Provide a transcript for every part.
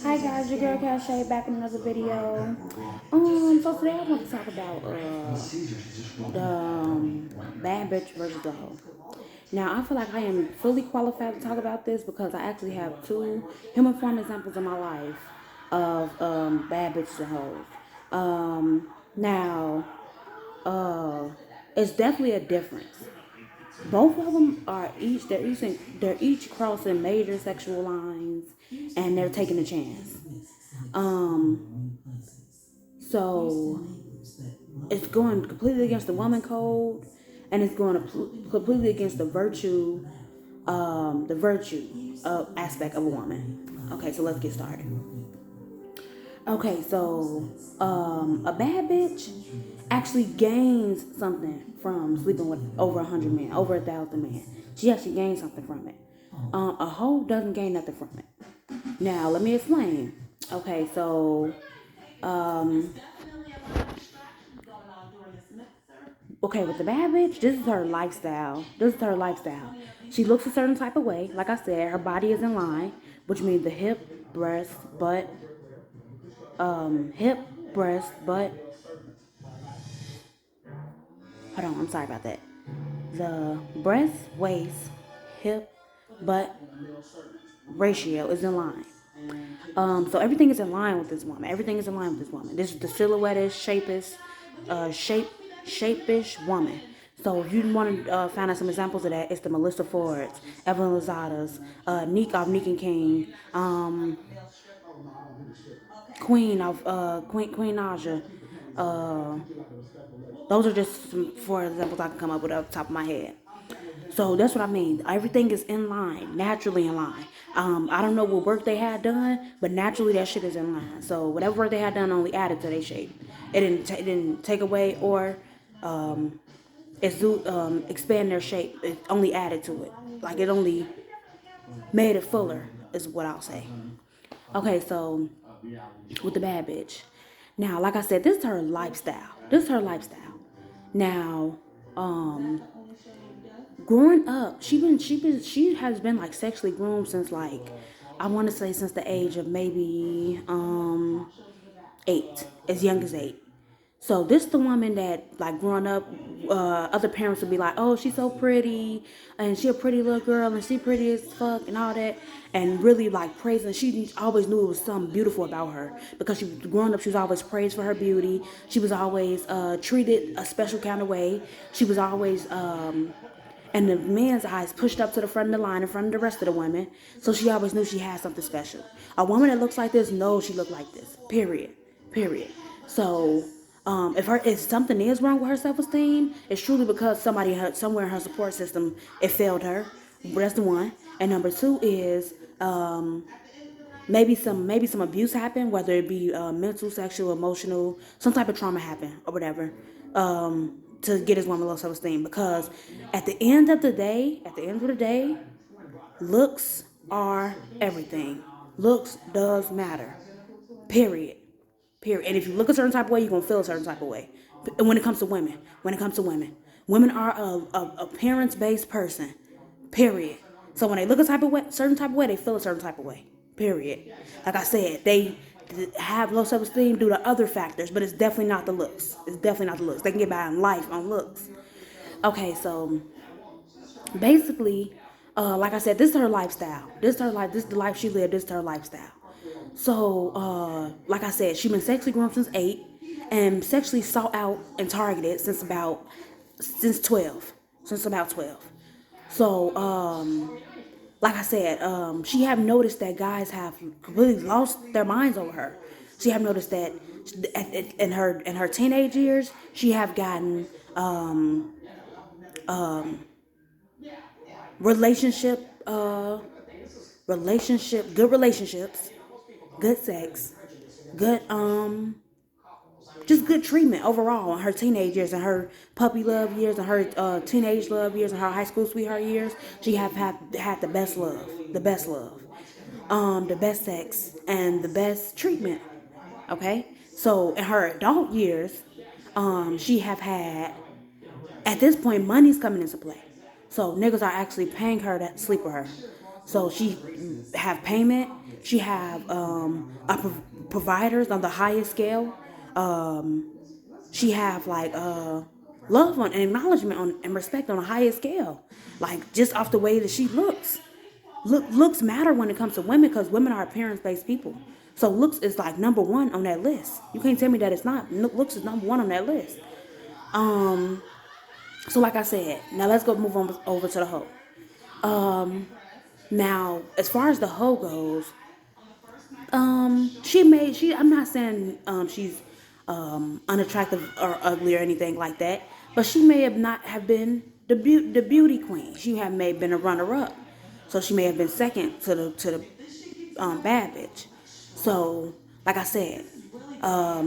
Hi guys, your girl Cache back in another video. So today I want to talk about the bad bitch versus the hoe. Now I feel like I am fully qualified to talk about this because I actually have two human form examples in my life of bad bitches and hoes. Now it's definitely a difference. Both of them are they're each crossing major sexual lines, and they're taking a chance. So it's going completely against the woman code, and it's going completely against the virtue aspect of a woman. Okay, so let's get started. Okay, so a bad bitch actually gains something from sleeping with over 100 men, over 1,000 men. She actually gains something from it. A hoe doesn't gain nothing from it. Now, let me explain. Okay, so okay, with the bad bitch, this is her lifestyle. This is her lifestyle. She looks a certain type of way. Like I said, her body is in line, which means the hip, breast, butt. Hold on, I'm sorry about that. The breast, waist, hip, butt ratio is in line. So everything is in line with this woman. Everything is in line with this woman. This is the silhouetted, shapeish woman. So if you want to find out some examples of that, it's the Melissa Fords, Evelyn Lozadas, Neek of Neek and King, Queen Naja. Uh, those are just some four examples I can come up with off the top of my head. So that's what I mean. Everything is in line, naturally in line. I don't know what work they had done, but naturally that shit is in line. So whatever work they had done only added to their shape. It didn't take away or expand their shape. It only added to it. Like it only made it fuller, is what I'll say. Okay, so with the bad bitch. Now, like I said, this is her lifestyle. This is her lifestyle. Now, growing up, she has been like sexually groomed since like I want to say since the age of maybe 8, as young as 8. So this the woman that like growing up, other parents would be like, "Oh, she's so pretty, and she a pretty little girl, and she pretty as fuck, and all that," and really like praising. She always knew it was something beautiful about her because she growing up, she was always praised for her beauty. She was always treated a special kind of way. She was always and the man's eyes pushed up to the front of the line in front of the rest of the women. So she always knew she had something special. A woman that looks like this knows she looked like this. Period. Period. So if something is wrong with her self-esteem, it's truly because somewhere in her support system it failed her. That's the one. And number two is maybe some abuse happened, whether it be mental, sexual, emotional, some type of trauma happened or whatever, to get his woman low self-esteem. Because at the end of the day, looks are everything. Looks does matter. Period. Period. And if you look a certain type of way, you're gonna feel a certain type of way. And when it comes to women, women are a appearance-based person. Period. So when they look a certain type of way, they feel a certain type of way. Period. Like I said, they have low self-esteem due to other factors, but it's definitely not the looks. It's definitely not the looks. They can get by in life on looks. Okay, so basically, like I said, this is her lifestyle. This is her life. This is the life she lived. This is her lifestyle. So, like I said, she been sexually groomed since 8, and sexually sought out and targeted since 12, since about 12. So, like I said, she have noticed that guys have completely lost their minds over her. She have noticed that in her teenage years, she have gotten relationship, good relationships, good sex, good just good treatment overall in her teenage years and her puppy love years and her teenage love years and her high school sweetheart years. She have had the best sex, and the best treatment. Okay, so in her adult years, she have had at this point money's coming into play. So niggas are actually paying her to sleep with her. So she have payment. She have providers on the highest scale. She have like love on and acknowledgement on and respect on a highest scale. Like just off the way that she looks. Looks matter when it comes to women because women are appearance based people. So looks is like number one on that list. You can't tell me that it's not. Looks is number one on that list. So like I said, now let's go move on over to the hoe. Now, as far as the hoe goes, she I'm not saying she's unattractive or ugly or anything like that, but she may have not have been the beauty queen. She may have been a runner up, so she may have been second to the bad bitch. So like I said,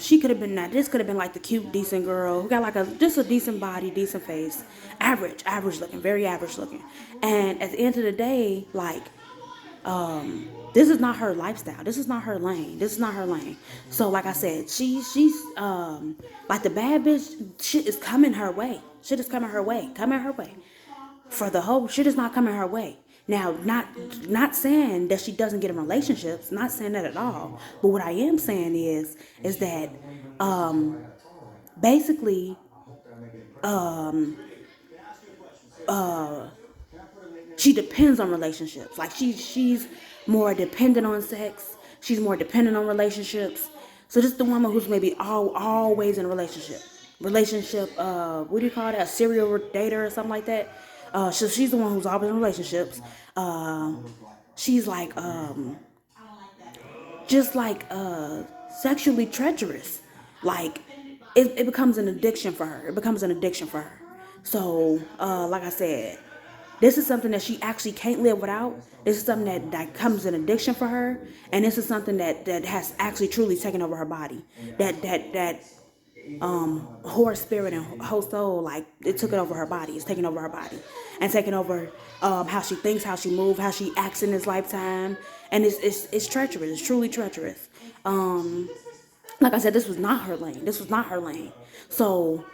she could have been that. This could have been like the cute, decent girl who got like just a decent body, decent face, average looking, very average looking. And at the end of the day, like this is not her lifestyle. This is not her lane. This is not her lane. So like I said, she's like the bad bitch. Shit is coming her way. Shit is coming her way. Coming her way. For the whole shit is not coming her way. Now, not saying that she doesn't get in relationships. Not saying that at all. But what I am saying is that basically she depends on relationships. Like she's more dependent on sex. She's more dependent on relationships. So this is the woman who's maybe always in a relationship. What do you call that? A serial dater or something like that. So she's the one who's always in relationships. She's like just like sexually treacherous. Like it becomes an addiction for her. It becomes an addiction for her. So like I said, this is something that she actually can't live without. This is something that comes an addiction for her, and this is something that has actually truly taken over her body. That whore spirit and whole soul, like it took it over her body. It's taking over her body and taking over how she thinks, how she moves, how she acts in this lifetime, and it's treacherous. It's truly treacherous. Like I said, this was not her lane. This was not her lane. So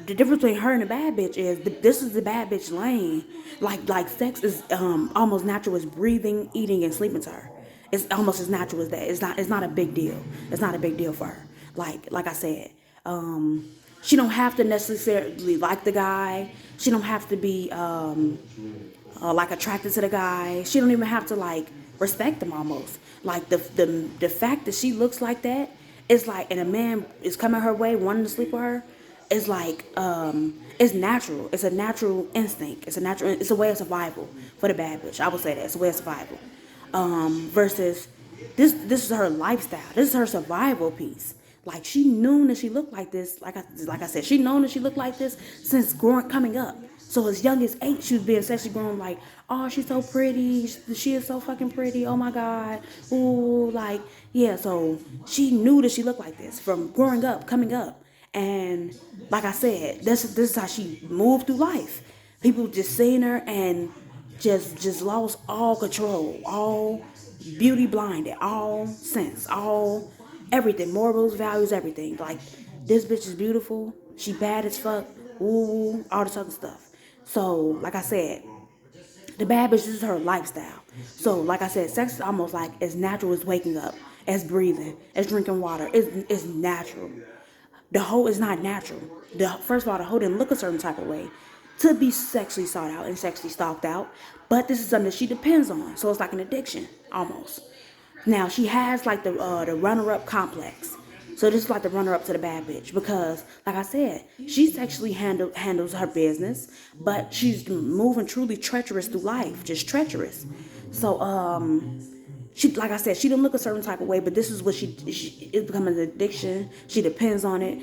the difference between her and a bad bitch is this is the bad bitch lane. Like sex is almost natural as breathing, eating, and sleeping to her. It's almost as natural as that. It's not a big deal. It's not a big deal for her. Like I said, she don't have to necessarily like the guy. She don't have to be like attracted to the guy. She don't even have to like respect him almost. Like the fact that she looks like that is like, and a man is coming her way wanting to sleep with her. It's like it's natural. It's a natural instinct. It's a way of survival for the bad bitch. I would say that it's a way of survival. Versus this is her lifestyle. This is her survival piece. Like she knew that she looked like this. Like I said, she known that she looked like this since coming up. So as young as 8, she was being sexually grown. Like, oh, she's so pretty. She is so fucking pretty. Oh my god. Ooh, like yeah. So she knew that she looked like this from growing up, coming up. And like I said, this is how she moved through life. People just seen her and just lost all control, all beauty blinded, all sense, all everything, morals, values, everything. Like this bitch is beautiful. She bad as fuck. Ooh, all this other stuff. So like I said, the bad bitch is her lifestyle. So like I said, sex is almost like as natural as waking up, as breathing, as drinking water. It's natural. The hoe is not natural. First of all, the hoe didn't look a certain type of way to be sexually sought out and sexually stalked out. But this is something that she depends on. So it's like an addiction, almost. Now, she has like the runner-up complex. So this is like the runner-up to the bad bitch. Because, like I said, she sexually handles her business. But she's moving truly treacherous through life. Just treacherous. So, she, like I said, she didn't look a certain type of way, but this is what it's becoming an addiction. She depends on it.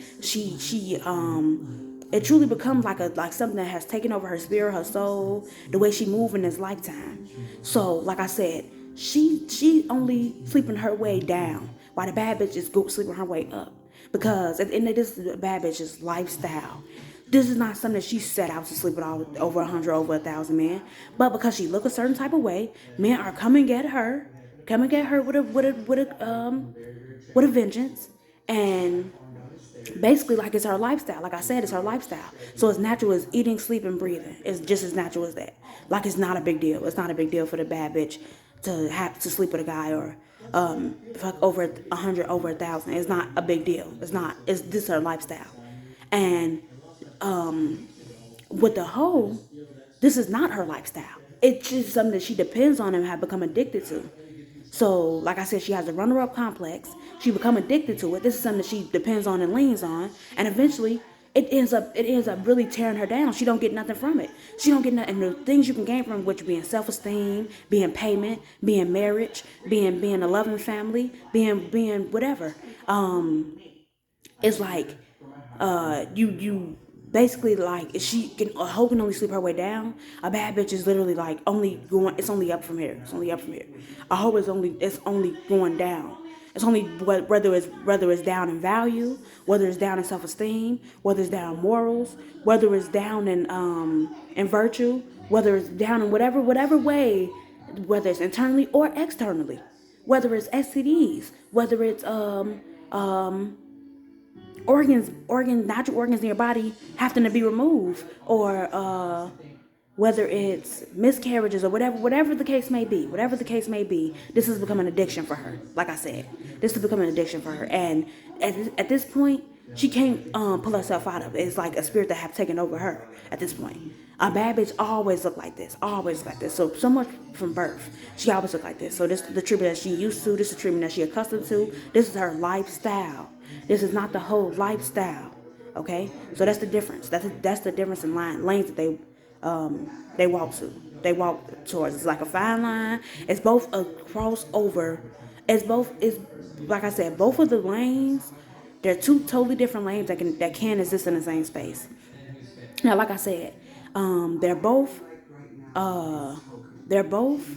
It truly becomes like something that has taken over her spirit, her soul, the way she moves in this lifetime. So, like I said, she only sleeping her way down, while the bad bitch is sleeping her way up. Because at the end of this, the bad bitch's lifestyle. This is not something that she set out to sleep with over 100, over 1,000 men. But because she look a certain type of way, men are coming at her. Come and get her with a vengeance, and basically like it's her lifestyle. Like I said, it's her lifestyle. So it's natural as eating, sleeping, breathing. It's just as natural as that. Like it's not a big deal. It's not a big deal for the bad bitch to have to sleep with a guy or fuck over 100, over 1,000. It's not a big deal. It's not. It's this is her lifestyle, and with the hoe, this is not her lifestyle. It's just something that she depends on and have become addicted to. So, like I said, she has a runner-up complex. She become addicted to it. This is something that she depends on and leans on, and eventually, it ends up really tearing her down. She don't get nothing from it. She don't get nothing. And the things you can gain from which being self-esteem, being payment, being marriage, being a loving family, being whatever. It's like you basically like if she can a hoe can only sleep her way down. A bad bitch is literally like only going. It's only up from here. It's only up from here. A hoe is only going down. It's only whether it's down in value, whether it's down in self esteem, whether it's down in morals, whether it's down in virtue, whether it's down in whatever way, whether it's internally or externally, whether it's STDs, whether it's natural organs in your body having to be removed, or whether it's miscarriages or whatever the case may be, this has become an addiction for her. Like I said, this has become an addiction for her, and at this point, she can't pull herself out of it. It's like a spirit that have taken over her at this point. A bad bitch always look like this, always like this. So much from birth, she always look like this. So this is the treatment that she used to. This is the treatment that she accustomed to. This is her lifestyle. This is not the whole lifestyle. Okay, so that's the difference. That's the difference in lanes that they walk to. They walk towards. It's like a fine line. It's both a crossover. It's like I said, both of the lanes. They're two totally different lanes that can exist in the same space. Now, like I said, they're both they're both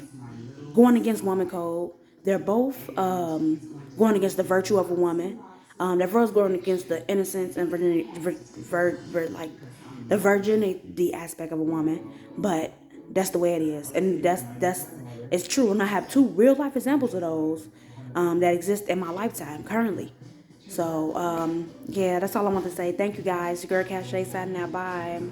going against woman code. They're both going against the virtue of a woman. They're both going against the innocence and virginity, like the virginity aspect of a woman. But that's the way it is, and that's it's true. And I have two real life examples of those that exist in my lifetime currently. So yeah, that's all I want to say. Thank you guys. Your girl Cache signing out. Bye.